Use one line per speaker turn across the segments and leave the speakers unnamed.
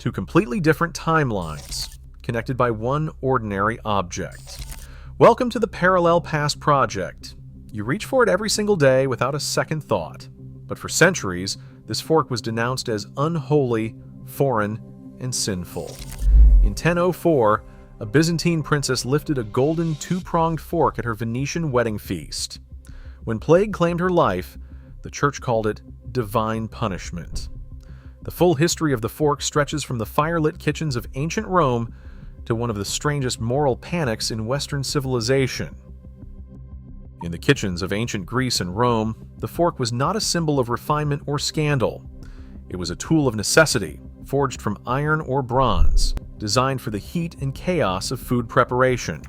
two completely different timelines, connected by one ordinary object. Welcome to the Parallel Past Project. You reach for it every single day without a second thought. But for centuries, this fork was denounced as unholy, foreign, and sinful. In 1004, a Byzantine princess lifted a golden two-pronged fork at her Venetian wedding feast. When plague claimed her life, the church called it divine punishment. The full history of the fork stretches from the fire-lit kitchens of ancient Rome to one of the strangest moral panics in Western civilization. In the kitchens of ancient Greece and Rome, the fork was not a symbol of refinement or scandal. It was a tool of necessity, forged from iron or bronze, designed for the heat and chaos of food preparation.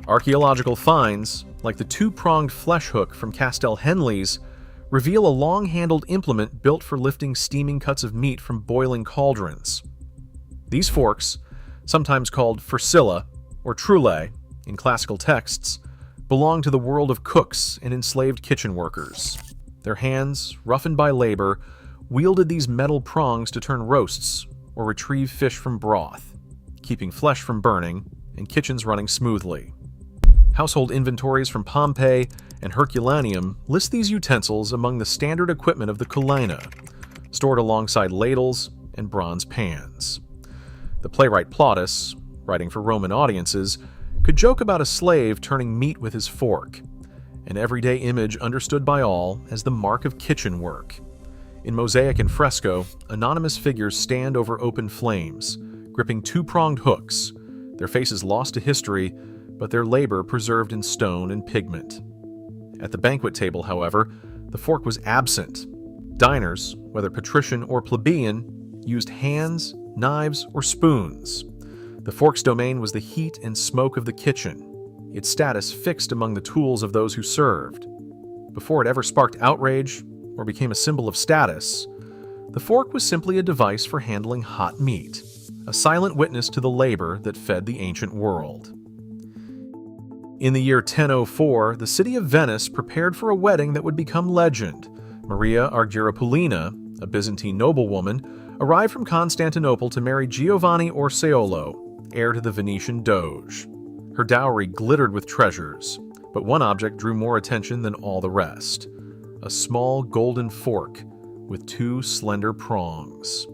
Archaeological finds, like the two-pronged flesh hook from Castel Henley's, reveal a long-handled implement built for lifting steaming cuts of meat from boiling cauldrons. These forks, sometimes called fursilla or trulle in classical texts, belong to the world of cooks and enslaved kitchen workers. Their hands, roughened by labor, wielded these metal prongs to turn roasts or retrieve fish from broth, keeping flesh from burning and kitchens running smoothly. Household inventories from Pompeii and Herculaneum list these utensils among the standard equipment of the culaina, stored alongside ladles and bronze pans. The playwright Plautus, writing for Roman audiences, could joke about a slave turning meat with his fork, an everyday image understood by all as the mark of kitchen work. In mosaic and fresco, anonymous figures stand over open flames, gripping two-pronged hooks, their faces lost to history, but their labor preserved in stone and pigment. At the banquet table, however, the fork was absent. Diners, whether patrician or plebeian, used hands, knives, or spoons. The fork's domain was the heat and smoke of the kitchen, its status fixed among the tools of those who served. Before it ever sparked outrage or became a symbol of status, the fork was simply a device for handling hot meat, a silent witness to the labor that fed the ancient world. In the year 1004, the city of Venice prepared for a wedding that would become legend. Maria Argyropoulina, a Byzantine noblewoman, arrived from Constantinople to marry Giovanni Orseolo, heir to the Venetian Doge. Her dowry glittered with treasures, but one object drew more attention than all the rest: a small golden fork with two slender prongs.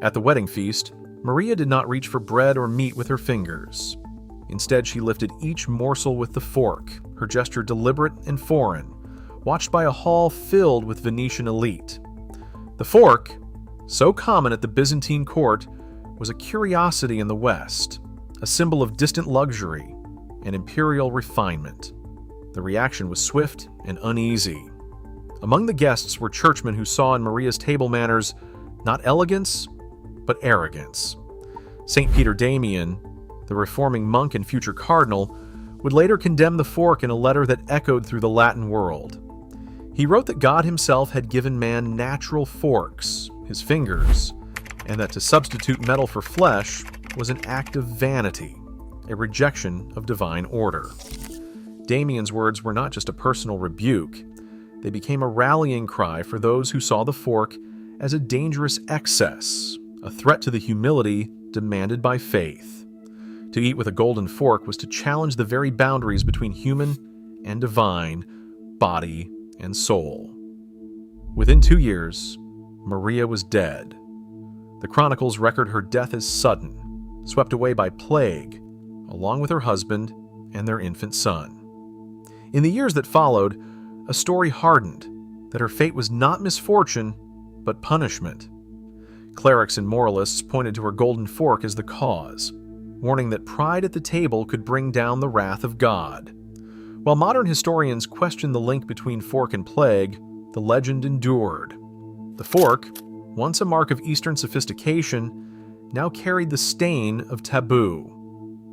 At the wedding feast, Maria did not reach for bread or meat with her fingers. Instead, she lifted each morsel with the fork, her gesture deliberate and foreign, watched by a hall filled with Venetian elite. The fork, so common at the Byzantine court, was a curiosity in the West, a symbol of distant luxury and imperial refinement. The reaction was swift and uneasy. Among the guests were churchmen who saw in Maria's table manners not elegance, but arrogance. St. Peter Damian, the reforming monk and future cardinal, would later condemn the fork in a letter that echoed through the Latin world. He wrote that God himself had given man natural forks, his fingers, and that to substitute metal for flesh was an act of vanity, a rejection of divine order. Damian's words were not just a personal rebuke. They became a rallying cry for those who saw the fork as a dangerous excess, a threat to the humility demanded by faith. To eat with a golden fork was to challenge the very boundaries between human and divine, body and soul. Within 2 years, Maria was dead. The chronicles record her death as sudden, swept away by plague, along with her husband and their infant son. In the years that followed, a story hardened that her fate was not misfortune, but punishment. Clerics and moralists pointed to her golden fork as the cause, warning that pride at the table could bring down the wrath of God. While modern historians question the link between fork and plague, the legend endured. The fork, once a mark of Eastern sophistication, now carried the stain of taboo.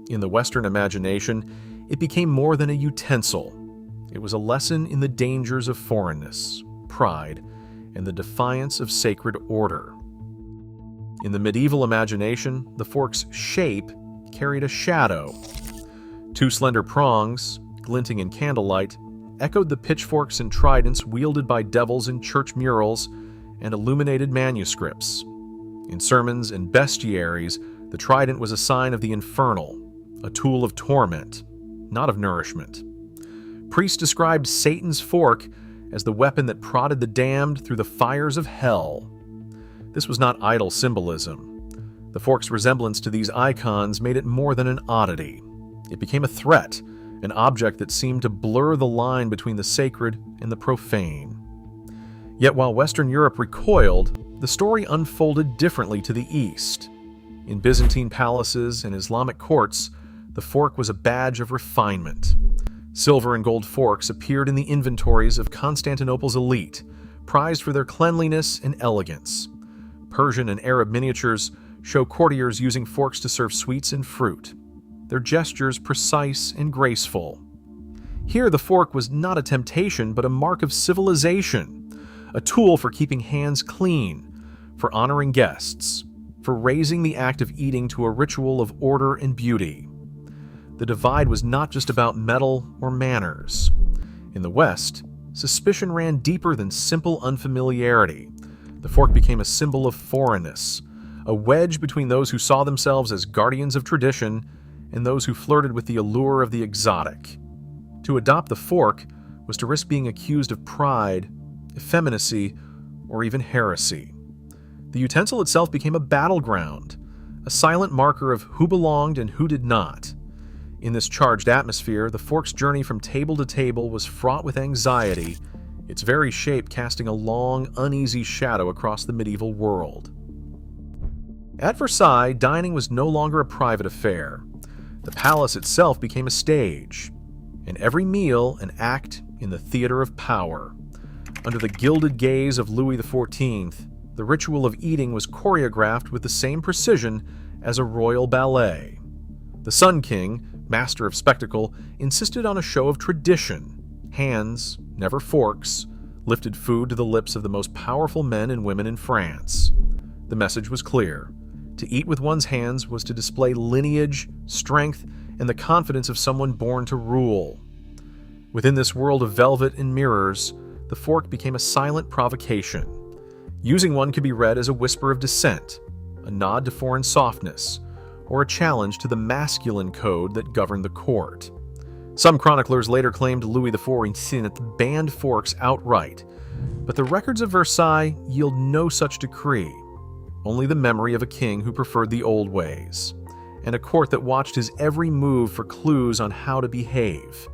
In the Western imagination, it became more than a utensil. It was a lesson in the dangers of foreignness, pride, and the defiance of sacred order. In the medieval imagination, the fork's shape carried a shadow. Two slender prongs, glinting in candlelight, echoed the pitchforks and tridents wielded by devils in church murals and illuminated manuscripts. In sermons and bestiaries, the trident was a sign of the infernal, a tool of torment, not of nourishment. Priests described Satan's fork as the weapon that prodded the damned through the fires of hell. This was not idle symbolism. The fork's resemblance to these icons made it more than an oddity. It became a threat, an object that seemed to blur the line between the sacred and the profane. Yet while Western Europe recoiled, the story unfolded differently to the East. In Byzantine palaces and Islamic courts, the fork was a badge of refinement. Silver and gold forks appeared in the inventories of Constantinople's elite, prized for their cleanliness and elegance. Persian and Arab miniatures show courtiers using forks to serve sweets and fruit, their gestures precise and graceful. Here the fork was not a temptation but a mark of civilization, a tool for keeping hands clean, for honoring guests, for raising the act of eating to a ritual of order and beauty. The divide was not just about metal or manners. In the West, suspicion ran deeper than simple unfamiliarity. The fork became a symbol of foreignness, a wedge between those who saw themselves as guardians of tradition and those who flirted with the allure of the exotic. To adopt the fork was to risk being accused of pride, effeminacy, or even heresy. The utensil itself became a battleground, a silent marker of who belonged and who did not. In this charged atmosphere, the fork's journey from table to table was fraught with anxiety, its very shape casting a long, uneasy shadow across the medieval world. At Versailles, dining was no longer a private affair. The palace itself became a stage, and every meal an act in the theater of power. Under the gilded gaze of Louis XIV, the ritual of eating was choreographed with the same precision as a royal ballet. The Sun King, master of spectacle, insisted on a show of tradition. Hands, never forks, lifted food to the lips of the most powerful men and women in France. The message was clear. To eat with one's hands was to display lineage, strength, and the confidence of someone born to rule. Within this world of velvet and mirrors, the fork became a silent provocation. Using one could be read as a whisper of dissent, a nod to foreign softness, or a challenge to the masculine code that governed the court. Some chroniclers later claimed Louis XIV banned forks outright, but the records of Versailles yield no such decree, only the memory of a king who preferred the old ways, and a court that watched his every move for clues on how to behave.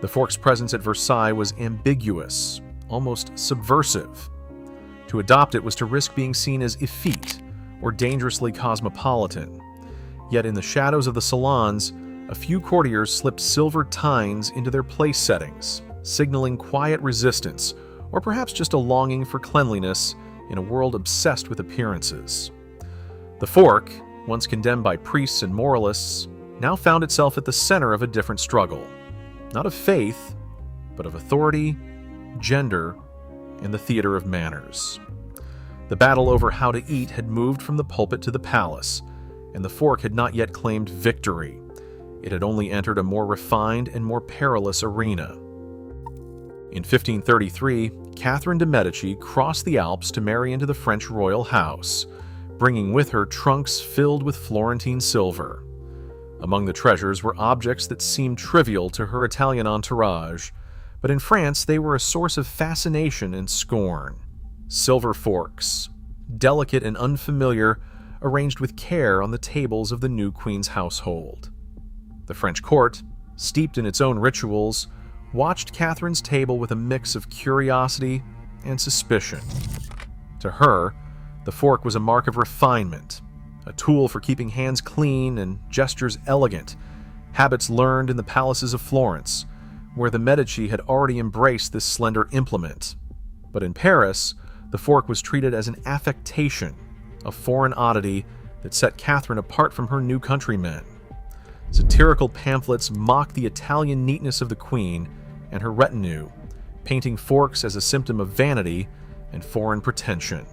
The fork's presence at Versailles was ambiguous, almost subversive. To adopt it was to risk being seen as effete or dangerously cosmopolitan. Yet in the shadows of the salons, a few courtiers slipped silver tines into their place settings, signaling quiet resistance, or perhaps just a longing for cleanliness in a world obsessed with appearances. The fork, once condemned by priests and moralists, now found itself at the center of a different struggle. Not of faith, but of authority, gender, and the theater of manners. The battle over how to eat had moved from the pulpit to the palace, and the fork had not yet claimed victory. It had only entered a more refined and more perilous arena. In 1533, Catherine de' Medici crossed the Alps to marry into the French royal house, bringing with her trunks filled with Florentine silver. Among the treasures were objects that seemed trivial to her Italian entourage, but in France they were a source of fascination and scorn. Silver forks, delicate and unfamiliar, arranged with care on the tables of the new queen's household. The French court, steeped in its own rituals, watched Catherine's table with a mix of curiosity and suspicion. To her, the fork was a mark of refinement, a tool for keeping hands clean and gestures elegant, habits learned in the palaces of Florence, where the Medici had already embraced this slender implement. But in Paris, the fork was treated as an affectation, a foreign oddity that set Catherine apart from her new countrymen. Satirical pamphlets mocked the Italian neatness of the queen and her retinue, painting forks as a symptom of vanity and foreign pretension.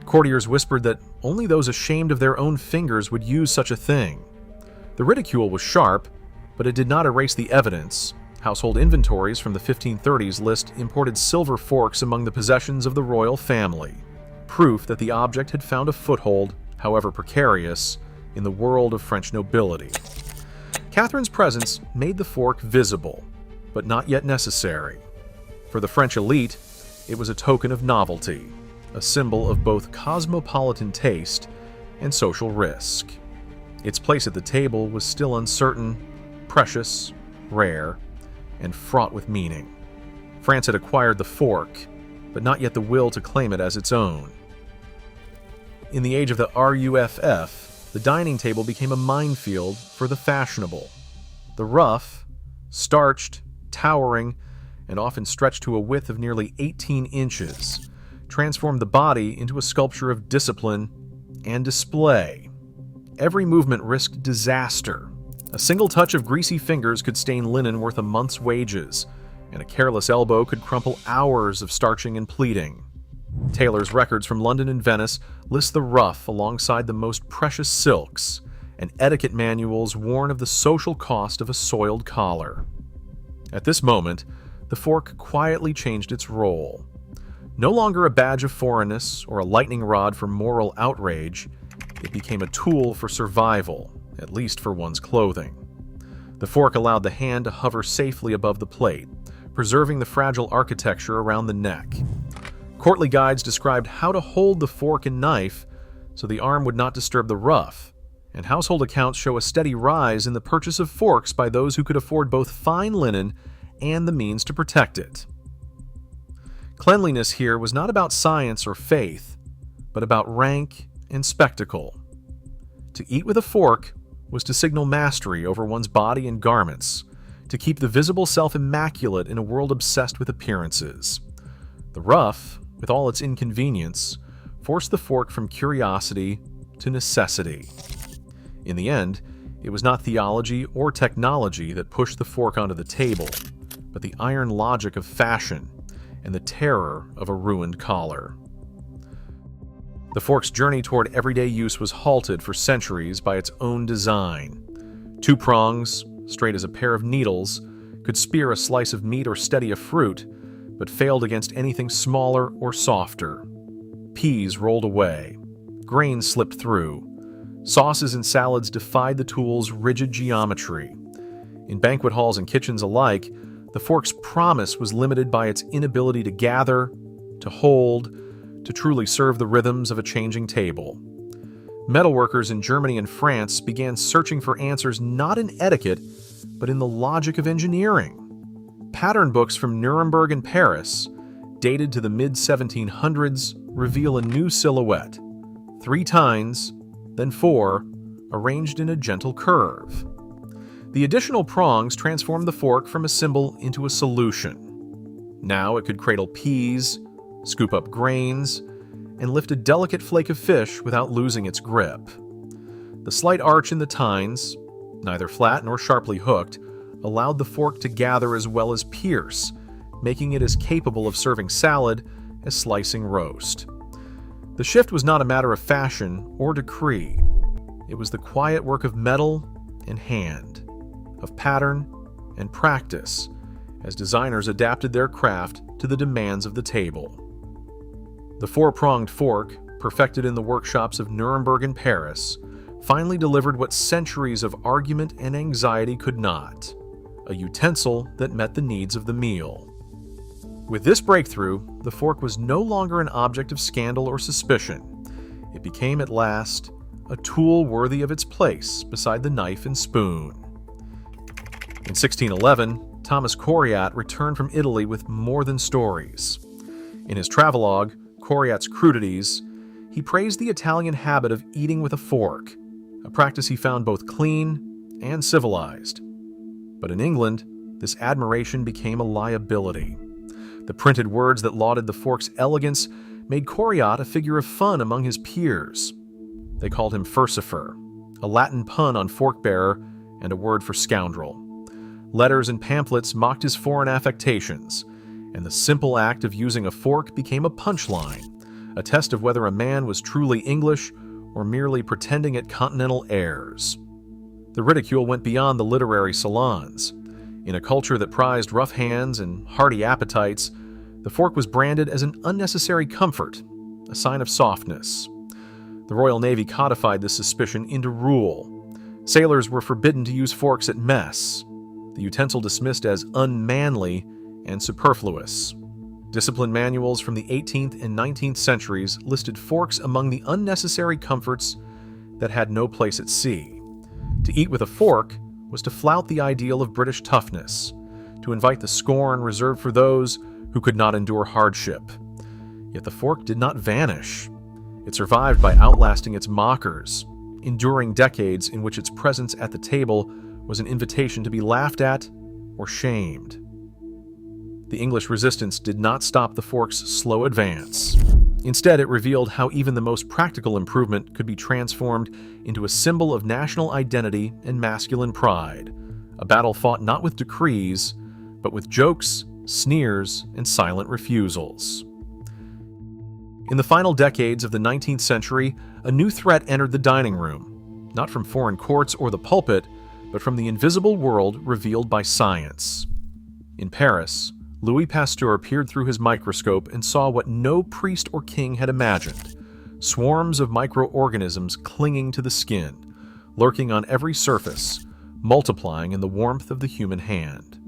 Courtiers whispered that only those ashamed of their own fingers would use such a thing. The ridicule was sharp, but it did not erase the evidence. Household inventories from the 1530s list imported silver forks among the possessions of the royal family. proof that the object had found a foothold, however precarious, in the world of French nobility. Catherine's presence made the fork visible, but not yet necessary. For the French elite, it was a token of novelty, a symbol of both cosmopolitan taste and social risk. Its place at the table was still uncertain, precious, rare, and fraught with meaning. France had acquired the fork, but not yet the will to claim it as its own. In the age of the RUFF, the dining table became a minefield for the fashionable. The rough, starched, towering, and often stretched to a width of nearly 18 inches, transformed the body into a sculpture of discipline and display. Every movement risked disaster. A single touch of greasy fingers could stain linen worth a month's wages, and a careless elbow could crumple hours of starching and pleating. Taylor's records from London and Venice list the rough alongside the most precious silks, and etiquette manuals warn of the social cost of a soiled collar. At this moment, the fork quietly changed its role. No longer a badge of foreignness or a lightning rod for moral outrage, it became a tool for survival, at least for one's clothing. The fork allowed the hand to hover safely above the plate, preserving the fragile architecture around the neck. Courtly guides described how to hold the fork and knife so the arm would not disturb the rough, and household accounts show a steady rise in the purchase of forks by those who could afford both fine linen and the means to protect it. Cleanliness here was not about science or faith, but about rank and spectacle. To eat with a fork was to signal mastery over one's body and garments, to keep the visible self immaculate in a world obsessed with appearances. The rough, with all its inconvenience, forced the fork from curiosity to necessity. In the end, it was not theology or technology that pushed the fork onto the table, but the iron logic of fashion and the terror of a ruined collar. The fork's journey toward everyday use was halted for centuries by its own design. Two prongs, straight as a pair of needles, could spear a slice of meat or steady a fruit, but failed against anything smaller or softer. Peas rolled away. Grains slipped through. Sauces and salads defied the tool's rigid geometry. In banquet halls and kitchens alike, the fork's promise was limited by its inability to gather, to hold, to truly serve the rhythms of a changing table. Metalworkers in Germany and France began searching for answers not in etiquette, but in the logic of engineering. Pattern books from Nuremberg and Paris, dated to the mid-1700s, reveal a new silhouette: 3 tines, then 4, arranged in a gentle curve. The additional prongs transformed the fork from a symbol into a solution. Now it could cradle peas, scoop up grains, and lift a delicate flake of fish without losing its grip. The slight arch in the tines, neither flat nor sharply hooked, allowed the fork to gather as well as pierce, making it as capable of serving salad as slicing roast. The shift was not a matter of fashion or decree. It was the quiet work of metal and hand, of pattern and practice, as designers adapted their craft to the demands of the table. The 4-pronged fork, perfected in the workshops of Nuremberg and Paris, finally delivered what centuries of argument and anxiety could not: a utensil that met the needs of the meal. With this breakthrough, the fork was no longer an object of scandal or suspicion. It became at last a tool worthy of its place beside the knife and spoon. In 1611, Thomas Coriat returned from Italy with more than stories. In his travelogue, Coriat's Crudities, he praised the Italian habit of eating with a fork, a practice he found both clean and civilized. But in England, this admiration became a liability. The printed words that lauded the fork's elegance made Coriat a figure of fun among his peers. They called him Furcifer, a Latin pun on fork-bearer and a word for scoundrel. Letters and pamphlets mocked his foreign affectations, and the simple act of using a fork became a punchline, a test of whether a man was truly English or merely pretending at continental airs. The ridicule went beyond the literary salons. In a culture that prized rough hands and hearty appetites, the fork was branded as an unnecessary comfort, a sign of softness. The Royal Navy codified this suspicion into rule. Sailors were forbidden to use forks at mess, the utensil dismissed as unmanly and superfluous. Discipline manuals from the 18th and 19th centuries listed forks among the unnecessary comforts that had no place at sea. To eat with a fork was to flout the ideal of British toughness, to invite the scorn reserved for those who could not endure hardship. Yet the fork did not vanish. It survived by outlasting its mockers, enduring decades in which its presence at the table was an invitation to be laughed at or shamed. The English resistance did not stop the fork's slow advance. Instead, it revealed how even the most practical improvement could be transformed into a symbol of national identity and masculine pride, a battle fought not with decrees, but with jokes, sneers, and silent refusals. In the final decades of the 19th century, a new threat entered the dining room, not from foreign courts or the pulpit, but from the invisible world revealed by science. In Paris, Louis Pasteur peered through his microscope and saw what no priest or king had imagined: swarms of microorganisms clinging to the skin, lurking on every surface, multiplying in the warmth of the human hand.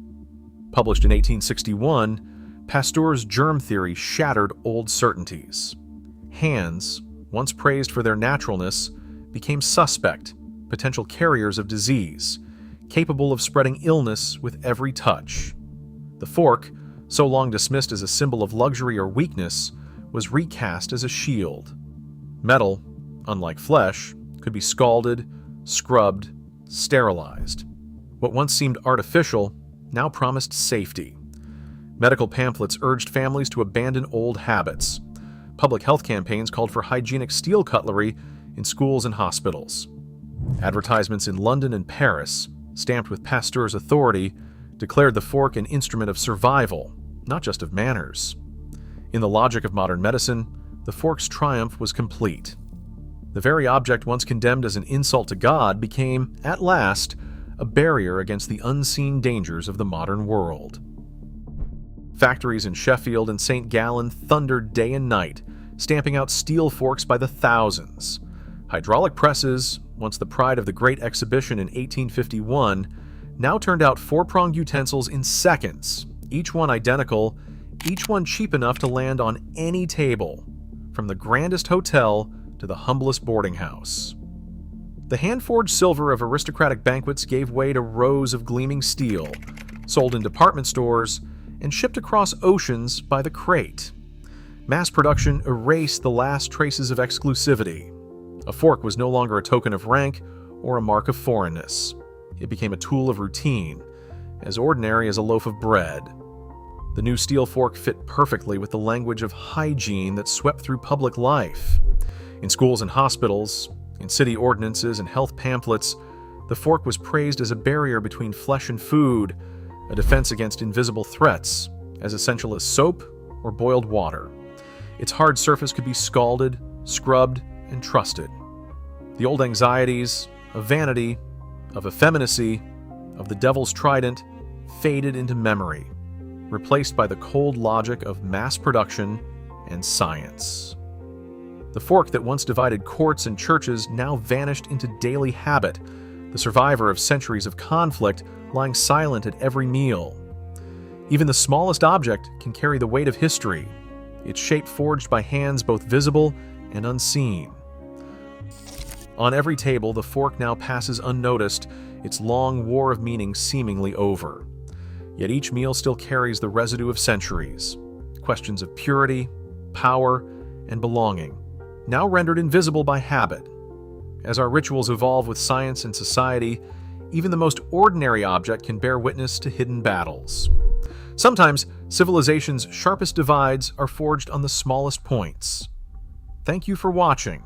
Published in 1861, Pasteur's germ theory shattered old certainties. Hands, once praised for their naturalness, became suspect, potential carriers of disease, capable of spreading illness with every touch. The fork, so long dismissed as a symbol of luxury or weakness, was recast as a shield. Metal, unlike flesh, could be scalded, scrubbed, sterilized. What once seemed artificial now promised safety. Medical pamphlets urged families to abandon old habits. Public health campaigns called for hygienic steel cutlery in schools and hospitals. Advertisements in London and Paris, stamped with Pasteur's authority, declared the fork an instrument of survival, not just of manners. In the logic of modern medicine, the fork's triumph was complete. The very object once condemned as an insult to God became, at last, a barrier against the unseen dangers of the modern world. Factories in Sheffield and St. Gallen thundered day and night, stamping out steel forks by the thousands. Hydraulic presses, once the pride of the Great Exhibition in 1851, now turned out four-pronged utensils in seconds, each one identical, each one cheap enough to land on any table, from the grandest hotel to the humblest boarding house. The hand-forged silver of aristocratic banquets gave way to rows of gleaming steel, sold in department stores and shipped across oceans by the crate. Mass production erased the last traces of exclusivity. A fork was no longer a token of rank or a mark of foreignness. It became a tool of routine, as ordinary as a loaf of bread. The new steel fork fit perfectly with the language of hygiene that swept through public life. In schools and hospitals, in city ordinances and health pamphlets, the fork was praised as a barrier between flesh and food, a defense against invisible threats, as essential as soap or boiled water. Its hard surface could be scalded, scrubbed, and trusted. The old anxieties of vanity, of effeminacy, of the devil's trident faded into memory, replaced by the cold logic of mass production and science. The fork that once divided courts and churches now vanished into daily habit, the survivor of centuries of conflict lying silent at every meal. Even the smallest object can carry the weight of history, its shape forged by hands both visible and unseen. On every table, the fork now passes unnoticed, its long war of meaning seemingly over. Yet each meal still carries the residue of centuries, questions of purity, power, and belonging, now rendered invisible by habit. As our rituals evolve with science and society, even the most ordinary object can bear witness to hidden battles. Sometimes, civilization's sharpest divides are forged on the smallest points. Thank you for watching.